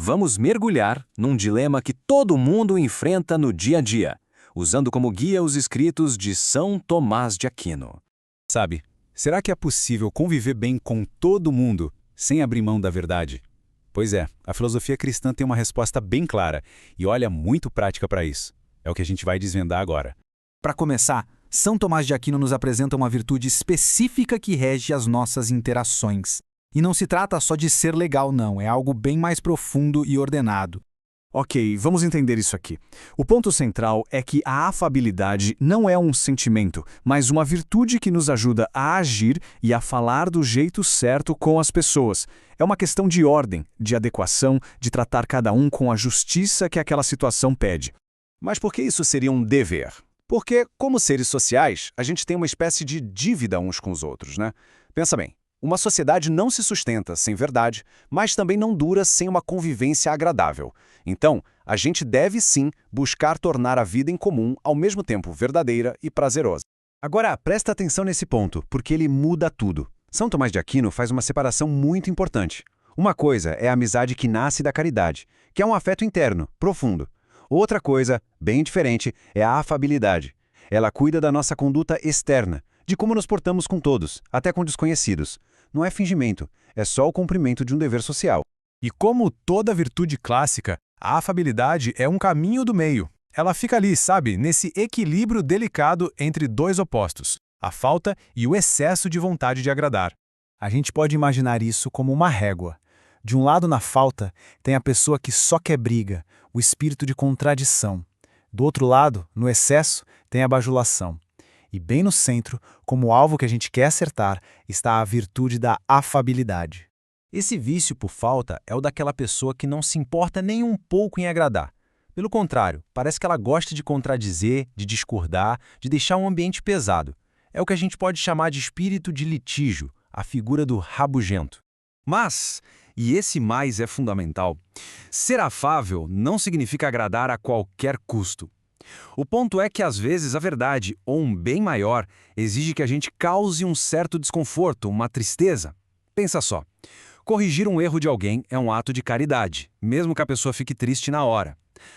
vamos mergulhar num dilema que todo mundo enfrenta no dia a dia, usando como guia os escritos de São Tomás de Aquino. Sabe, será que é possível conviver bem com todo mundo sem abrir mão da verdade? Pois é, a filosofia cristã tem uma resposta bem clara e olha muito prática para isso. É o que a gente vai desvendar agora. Para começar, São Tomás de Aquino nos apresenta uma virtude específica que rege as nossas interações. E não se trata só de ser legal, não, é algo bem mais profundo e ordenado. Ok, vamos entender isso aqui. O ponto central é que a afabilidade não é um sentimento, mas uma virtude que nos ajuda a agir e a falar do jeito certo com as pessoas. É uma questão de ordem, de adequação, de tratar cada um com a justiça que aquela situação pede. Mas por que isso seria um dever? Porque, como seres sociais, a gente tem uma espécie de dívida uns com os outros, né? Pensa bem, uma sociedade não se sustenta sem verdade, mas também não dura sem uma convivência agradável. Então, a gente deve sim buscar tornar a vida em comum ao mesmo tempo verdadeira e prazerosa. Agora, presta atenção nesse ponto, porque ele muda tudo. São Tomás de Aquino faz uma separação muito importante. Uma coisa é a amizade que nasce da caridade, que é um afeto interno, profundo. Outra coisa, bem diferente, é a afabilidade. Ela cuida da nossa conduta externa, de como nos portamos com todos, até com desconhecidos. Não é fingimento, é só o cumprimento de um dever social. E como toda virtude clássica, a afabilidade é um caminho do meio. Ela fica ali, sabe, nesse equilíbrio delicado entre dois opostos, a falta e o excesso de vontade de agradar. A gente pode imaginar isso como uma régua. De um lado, na falta, tem a pessoa que só quer briga, o espírito de contradição. Do outro lado, no excesso, tem a bajulação. E bem no centro, como alvo que a gente quer acertar, está a virtude da afabilidade. Esse vício por falta é o daquela pessoa que não se importa nem um pouco em agradar. Pelo contrário, parece que ela gosta de contradizer, de discordar, de deixar um ambiente pesado. É o que a gente pode chamar de espírito de litígio, a figura do rabugento. Mas, e esse mais é fundamental, ser afável não significa agradar a qualquer custo. O ponto é que, às vezes, a verdade, ou um bem maior, exige que a gente cause um certo desconforto, uma tristeza. Pensa só, corrigir um erro de alguém é um ato de caridade, mesmo que a pessoa fique triste na hora.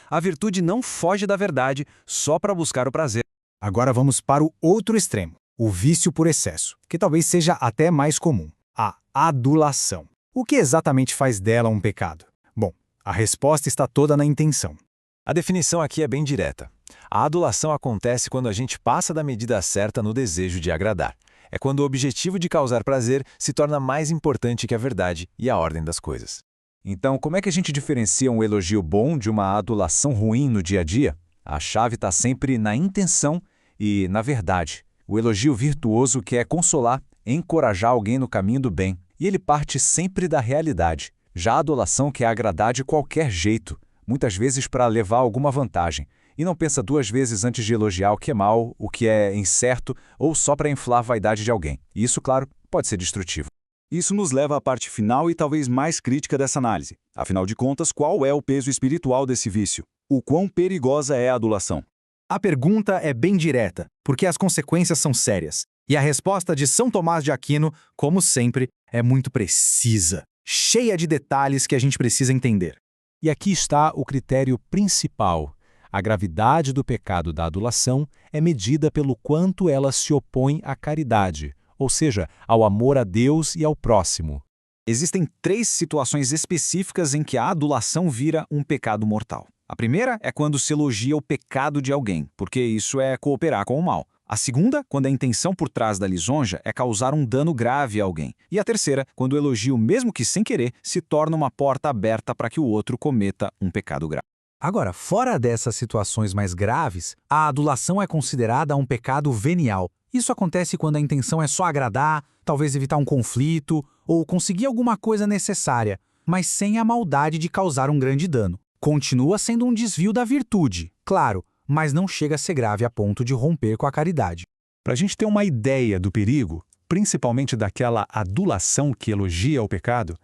A virtude não foge da verdade só para buscar o prazer. Agora vamos para o outro extremo, o vício por excesso, que talvez seja até mais comum, a adulação. O que exatamente faz dela um pecado? Bom, a resposta está toda na intenção. A definição aqui é bem direta. A adulação acontece quando a gente passa da medida certa no desejo de agradar. É quando o objetivo de causar prazer se torna mais importante que a verdade e a ordem das coisas. Então, como é que a gente diferencia um elogio bom de uma adulação ruim no dia a dia? A chave está sempre na intenção e na verdade. O elogio virtuoso quer consolar, encorajar alguém no caminho do bem, e ele parte sempre da realidade. Já a adulação quer agradar de qualquer jeito, muitas vezes para levar alguma vantagem, e não pensa duas vezes antes de elogiar o que é mal, o que é incerto, ou só para inflar a vaidade de alguém. E isso, claro, pode ser destrutivo. Isso nos leva à parte final e talvez mais crítica dessa análise. Afinal de contas, qual é o peso espiritual desse vício? O quão perigosa é a adulação? A pergunta é bem direta, porque as consequências são sérias. E a resposta de São Tomás de Aquino, como sempre, é muito precisa, cheia de detalhes que a gente precisa entender. E aqui está o critério principal. A gravidade do pecado da adulação é medida pelo quanto ela se opõe à caridade, ou seja, ao amor a Deus e ao próximo. Existem 3 situações específicas em que a adulação vira um pecado mortal. A primeira é quando se elogia o pecado de alguém, porque isso é cooperar com o mal. A segunda, quando a intenção por trás da lisonja é causar um dano grave a alguém. E a terceira, quando o elogio, mesmo que sem querer, se torna uma porta aberta para que o outro cometa um pecado grave. Agora, fora dessas situações mais graves, a adulação é considerada um pecado venial. Isso acontece quando a intenção é só agradar, talvez evitar um conflito, ou conseguir alguma coisa necessária, mas sem a maldade de causar um grande dano. Continua sendo um desvio da virtude, claro, mas não chega a ser grave a ponto de romper com a caridade. Para a gente ter uma ideia do perigo, principalmente daquela adulação que elogia o pecado,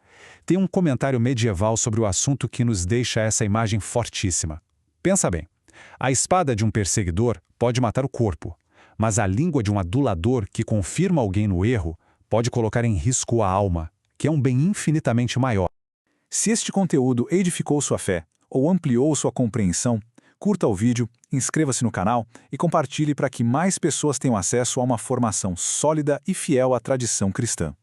tem um comentário medieval sobre o assunto que nos deixa essa imagem fortíssima. Pensa bem, a espada de um perseguidor pode matar o corpo, mas a língua de um adulador que confirma alguém no erro pode colocar em risco a alma, que é um bem infinitamente maior. Se este conteúdo edificou sua fé ou ampliou sua compreensão, curta o vídeo, inscreva-se no canal e compartilhe para que mais pessoas tenham acesso a uma formação sólida e fiel à tradição cristã.